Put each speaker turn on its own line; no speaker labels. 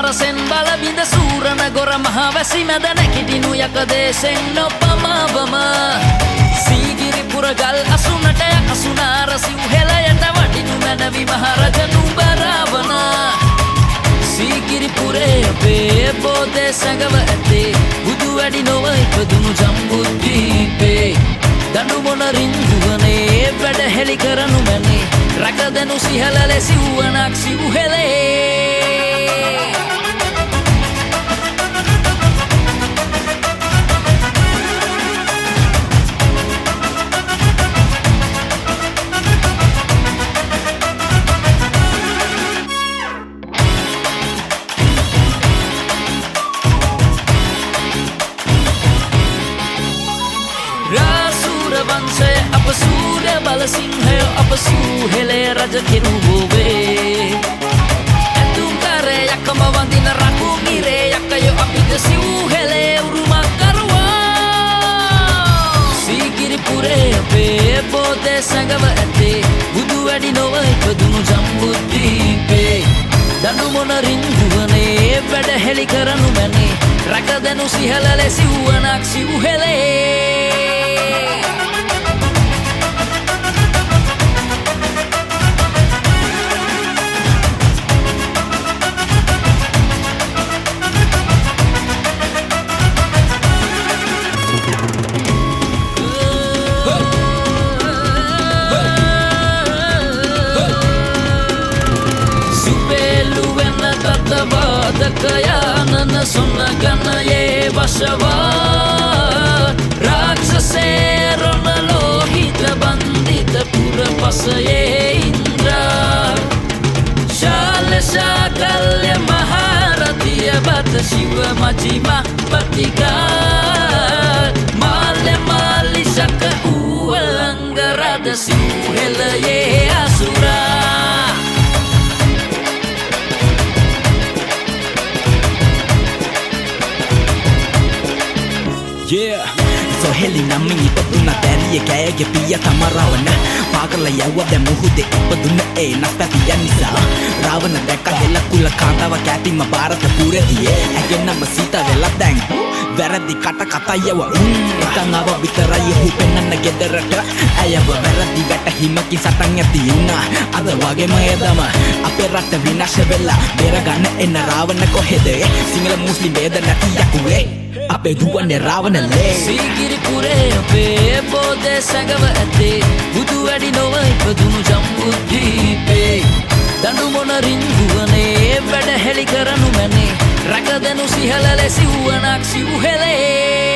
සරසෙන් බල බිඳ සූරන ගොර මහා වැසි මැද නැකිටිනු යකදේශෙන් නොපමාවම සීගිරිපුර ගල් අසුනට අසුනාර සිව් හෙළයට වටිනු මැනවි මහරජනු බරාවන සීගිරිපුරේ අපේ බෝධේ සැඟව ඇතේ බුදු වැඩි නොව ඉපදුණු ජම්බුද්වීපේ දඬු මොන රින්දුවනේ වැඩ හෙළි කරනු මැනේ රැකදෙනු සිහල ලෙසිව්වනක් සිව් හෙළේ वंशे अब सूर्य बल सिंह अब सूहेले रज किरुवे तुम करे यकम वंदिन रखु गिरे यकयो अपिद सूहेले उरुमा करवा सीगिरिपुरे पे बोधे संगव अते बुदु වැඩි නොව ඉපදුණු ජම්බුද්වීපේ දඬු මොන රින්දුවනේ වැඩ හෙළි කරනු මැනේ රැකදෙනු සිහල ලෙසිව්වනක් සිව් හෙළේ वादकयानन सुनगनये वशवा राक्षसे रणलोहित बन्दित पुरपसये इन्द्र शाल शाकल्य महारथिय बत शिव मजिमा पतिका माल्य मालिशक उवलंगरद सिंहलये asura
Yeah, so heli nami ipatuna tariye kayage piya tamarawana paakala yawwa da muhude ipaduna naspatiya nisa ravana dakka hela kula kaatawa katima bharata purediye agenna sita vela dang වැරදි කට කතා යව එකන් ආව විතරයි හු පෙන්නන්න ගෙදරට අයව වැරදි වැට හිමකින් සටන් ඇති උනා අද වගේම එදම අපේ රට විනාශ වෙලා බේරගන්න එන්න රාවණ කොහෙද සිංහල මුස්ලිම් ભેද නැති යකුවේ අපේ දුවන්නේ රාවණ ලේ
සීගිරිපුරේ අපේ බෝධේ සැඟව ඇතේ බුදු වැඩි නොව ඉපදුණු ජම්බුද්වීපේ දඬු මොන රින්දුවනේ වැඩ හෙළි කරනු මැනේ රැකදෙනු සිහල ලෙසිව්වනක් සිව් හෙළේ